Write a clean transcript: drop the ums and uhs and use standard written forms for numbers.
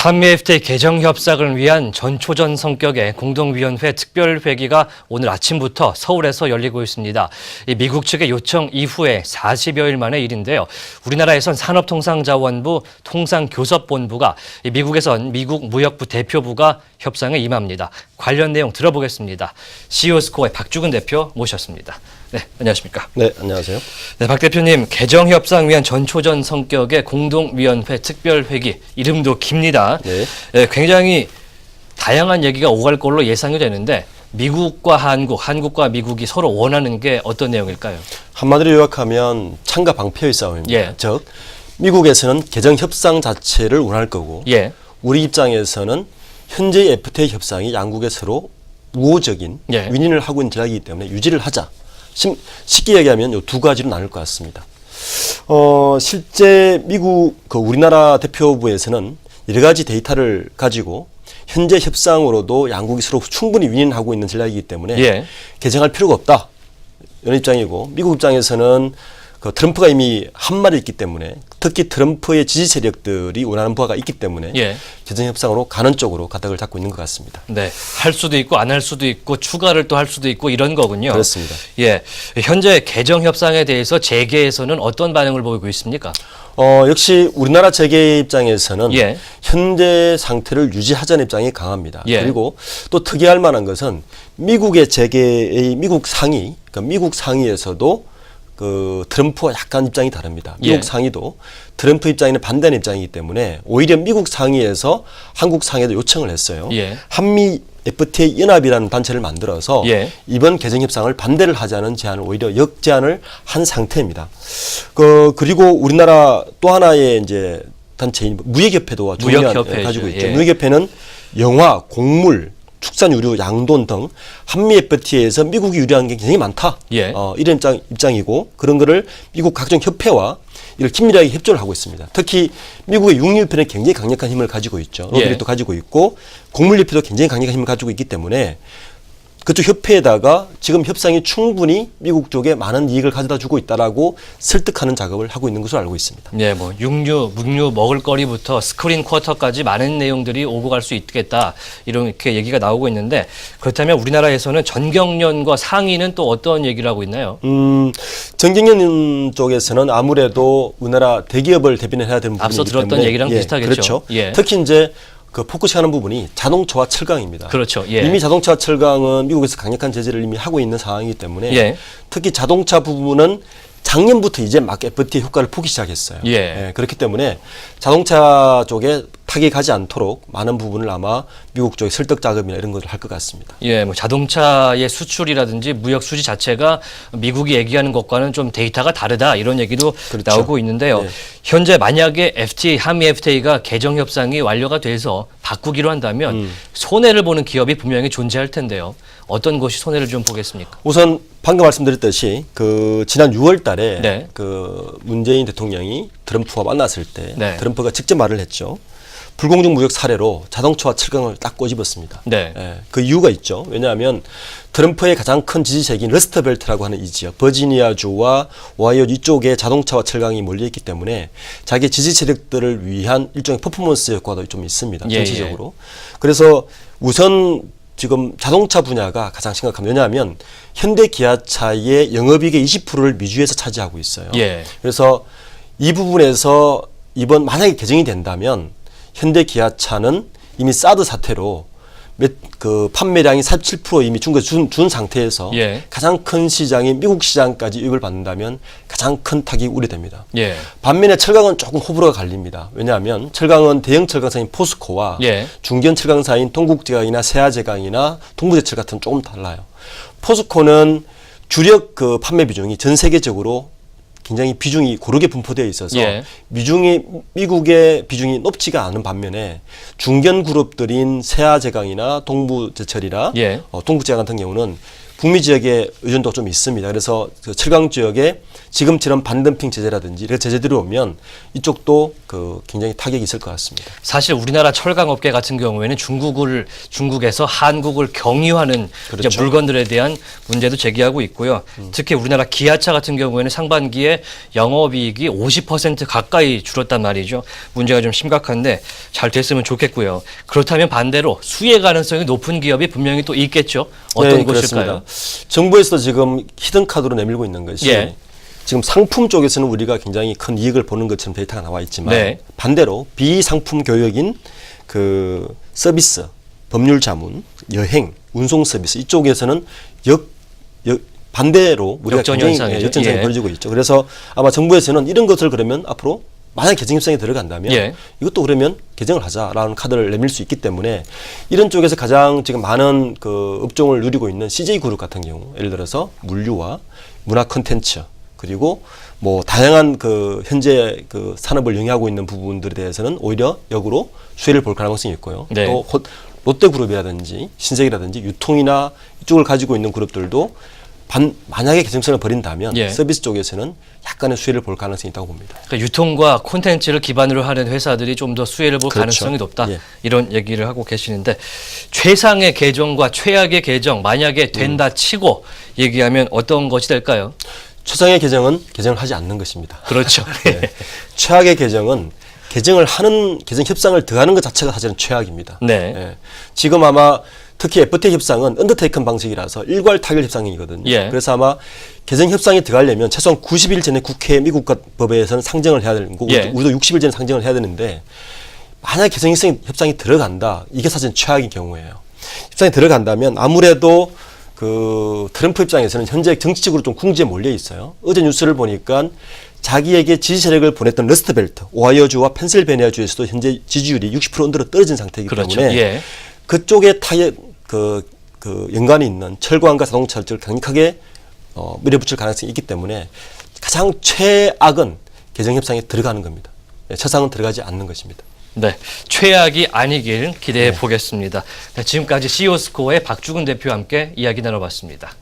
한미 FTA 개정 협상을 위한 전초전 성격의 공동위원회 특별회기가 오늘 아침부터 서울에서 열리고 있습니다. 미국 측의 요청 이후에 40여일 만의 일인데요. 우리나라에선 산업통상자원부 통상교섭본부가, 미국에선 미국 무역부 대표부가 협상에 임합니다. 관련 내용 들어보겠습니다. CEO스코어의 박주근 대표 모셨습니다. 네, 안녕하십니까? 네, 안녕하세요. 네, 박 대표님, 개정 협상 위한 전초전 성격의 공동위원회 특별회기, 이름도 깁니다. 네. 네, 굉장히 다양한 얘기가 오갈 걸로 예상이 되는데 미국과 한국과 미국이 서로 원하는 게 어떤 내용일까요? 한마디로 요약하면 창과 방패의 싸움입니다. 예. 즉, 미국에서는 개정 협상 자체를 원할 거고, 예. 우리 입장에서는 현재 FTA 협상이 양국에 서로 우호적인 예. 윈윈을 하고 있는 전략이기 때문에 유지를 하자. 쉽게 얘기하면 이 두 가지로 나눌 것 같습니다. 실제 미국 우리나라 대표부에서는 여러 가지 데이터를 가지고 현재 협상으로도 양국이 서로 충분히 윈윈하고 있는 전략이기 때문에 예. 개정할 필요가 없다. 이런 입장이고, 미국 입장에서는 트럼프가 이미 한 말이 있기 때문에, 특히 트럼프의 지지 세력들이 원하는 바가 있기 때문에 예. 개정 협상으로 가는 쪽으로 가닥을 잡고 있는 것 같습니다. 네, 할 수도 있고 안 할 수도 있고 추가를 또 할 수도 있고 이런 거군요. 그렇습니다. 예, 현재 개정 협상에 대해서 재계에서는 어떤 반응을 보이고 있습니까? 역시 우리나라 재계 입장에서는 예. 현재 상태를 유지하자는 입장이 강합니다. 예. 그리고 또 특이할 만한 것은 미국의 재계의 미국 상위, 그러니까 미국 상위에서도 트럼프와 약간 입장이 다릅니다. 미국 예. 상위도 트럼프 입장에는 반대하는 입장이기 때문에 오히려 미국 상위에서 한국 상위에도 요청을 했어요. 예. 한미 FTA 연합이라는 단체를 만들어서 예. 이번 개정 협상을 반대를 하자는 제안을 오히려 역제안을 한 상태입니다. 그리고 우리나라 또 하나의 이제 단체인 무역협회도 중요한 가지고 있죠. 예. 무역협회는 영화, 곡물, 축산유류, 양돈 등 한미 FTA에서 미국이 유리한 게 굉장히 많다. 예. 이런 입장이고, 그런 거를 미국 각종 협회와 이를 긴밀하게 협조를 하고 있습니다. 특히 미국의 육류협회는 굉장히 강력한 힘을 가지고 있죠. 로드리도 가지고 있고, 곡물협회도 굉장히 강력한 힘을 가지고 있기 때문에 그쪽 협회에다가 지금 협상이 충분히 미국 쪽에 많은 이익을 가져다 주고 있다라고 설득하는 작업을 하고 있는 것으로 알고 있습니다. 네, 뭐 육류, 묵류, 먹을거리부터 스크린 쿼터까지 많은 내용들이 오고 갈 수 있겠다, 이렇게 얘기가 나오고 있는데, 그렇다면 우리나라에서는 전경련과 상의는 또 어떤 얘기를 하고 있나요? 전경련 쪽에서는 아무래도 우리나라 대기업을 대변을 해야 되는 부분이기 앞서 들었던 때문에, 얘기랑 비슷하겠죠. 그렇죠. 예. 특히 이제 포커싱하는 부분이 자동차와 철강입니다. 그렇죠. 예. 이미 자동차와 철강은 미국에서 강력한 제재를 이미 하고 있는 상황이기 때문에 예. 특히 자동차 부분은 작년부터 이제 막 FTA 효과를 보기 시작했어요. 예. 그렇기 때문에 자동차 쪽에 타격이 가지 않도록 많은 부분을 아마 미국 쪽의 설득 작업이나 이런 것을 할 것 같습니다. 예, 뭐 자동차의 수출이라든지 무역 수지 자체가 미국이 얘기하는 것과는 좀 데이터가 다르다, 이런 얘기도 그렇죠. 나오고 있는데요. 네. 현재 만약에 한미 FTA가 개정 협상이 완료가 돼서 바꾸기로 한다면 손해를 보는 기업이 분명히 존재할 텐데요. 어떤 것이 손해를 좀 보겠습니까? 우선 방금 말씀드렸듯이 지난 6월 달에 네. 문재인 대통령이 트럼프와 만났을 때 네. 트럼프가 직접 말을 했죠. 불공정 무역 사례로 자동차와 철강을 딱 꼬집었습니다. 네. 그 이유가 있죠. 왜냐하면 트럼프의 가장 큰 지지색인 러스트벨트라고 하는 이 지역, 버지니아주와 오하이오 이쪽에 자동차와 철강이 몰려있기 때문에 자기 지지 세력들을 위한 일종의 퍼포먼스 효과도 좀 있습니다. 전체적으로. 그래서 우선 지금 자동차 분야가 가장 심각합니다. 왜냐하면 현대 기아차의 영업이익의 20%를 미주에서 차지하고 있어요. 예. 그래서 이 부분에서 이번 만약에 개정이 된다면 현대 기아차는 이미 사드 사태로 판매량이 47% 이미 중국에 준 상태에서 예. 가장 큰 시장인 미국 시장까지 유입을 받는다면 가장 큰 타격이 우려됩니다. 예. 반면에 철강은 조금 호불호가 갈립니다. 왜냐하면 철강은 대형 철강사인 포스코와 예. 중견 철강사인 동국제강이나 세아제강이나 동부제철 같은 조금 달라요. 포스코는 주력 판매 비중이 전 세계적으로 굉장히 비중이 고르게 분포되어 있어서 예. 미국의 비중이 높지가 않은 반면에 중견 그룹들인 세아제강이나 동부제철이나 예. 동국제강 같은 경우는 북미 지역의 의존도가 좀 있습니다. 그래서 그 7강 지역에 지금처럼 반덤핑 제재라든지 이런 제재들이 오면 이쪽도 그 굉장히 타격이 있을 것 같습니다. 사실 우리나라 철강 업계 같은 경우에는 중국에서 한국을 경유하는 그렇죠. 이제 물건들에 대한 문제도 제기하고 있고요. 특히 우리나라 기아차 같은 경우에는 상반기에 영업이익이 50% 가까이 줄었단 말이죠. 문제가 좀 심각한데 잘 됐으면 좋겠고요. 그렇다면 반대로 수혜 가능성이 높은 기업이 분명히 또 있겠죠. 어떤 네, 곳일까요? 그렇습니다. 정부에서도 지금 히든 카드로 내밀고 있는 것이 예. 지금 상품 쪽에서는 우리가 굉장히 큰 이익을 보는 것처럼 데이터가 나와 있지만 네. 반대로 비상품 교역인 그 서비스, 법률 자문, 여행, 운송 서비스 이쪽에서는 반대로 우리가 역전 굉장히 현상이죠. 역전성이 예. 벌어지고 있죠. 그래서 아마 정부에서는 이런 것을 그러면 앞으로 만약 개정 협상에 들어간다면 예. 이것도 그러면 개정을 하자라는 카드를 내밀 수 있기 때문에 이런 쪽에서 가장 지금 많은 그 업종을 누리고 있는 CJ 그룹 같은 경우 예를 들어서 물류와 문화 콘텐츠 그리고 뭐 다양한 그 현재 그 산업을 영위하고 있는 부분들에 대해서는 오히려 역으로 수혜를 볼 가능성이 있고요. 네. 또 롯데그룹이라든지 신세계라든지 유통이나 이쪽을 가지고 있는 그룹들도 만약에 개정성을 벌인다면 예. 서비스 쪽에서는 약간의 수혜를 볼 가능성이 있다고 봅니다. 그러니까 유통과 콘텐츠를 기반으로 하는 회사들이 좀 더 수혜를 볼 그렇죠. 가능성이 높다. 예. 이런 얘기를 하고 계시는데 최상의 개정과 최악의 개정 만약에 된다 치고 얘기하면 어떤 것이 될까요? 최상의 개정은 개정을 하지 않는 것입니다. 그렇죠. 네. 최악의 개정은 개정을 하는 개정 협상을 더하는 것 자체가 사실은 최악입니다. 네. 예. 지금 아마 특히 FTA 협상은 언더테이큰 방식이라서 일괄 타결 협상이거든요. 예. 그래서 아마 개정 협상이 들어가려면 최소한 90일 전에 국회 미국 법에서는 상정을 해야 되는 거고 예. 우리도 60일 전에 상정을 해야 되는데 만약 개정 협상이 들어간다. 이게 사실 최악의 경우예요. 협상이 들어간다면 아무래도 그 트럼프 입장에서는 현재 정치적으로 좀 궁지에 몰려 있어요. 어제 뉴스를 보니까 자기에게 지지 세력을 보냈던 러스트벨트, 오하이오주와 펜실베니아주에서도 현재 지지율이 60% 언더로 떨어진 상태이기 그렇죠. 때문에 예. 그쪽에 그 연관이 있는 철강과 자동차 쪽을 강력하게 밀어붙일 가능성이 있기 때문에 가장 최악은 개정 협상에 들어가는 겁니다. 최상은 들어가지 않는 것입니다. 네, 최악이 아니길 기대해 보겠습니다. 네, 지금까지 CEO스코어의 박주근 대표와 함께 이야기 나눠봤습니다.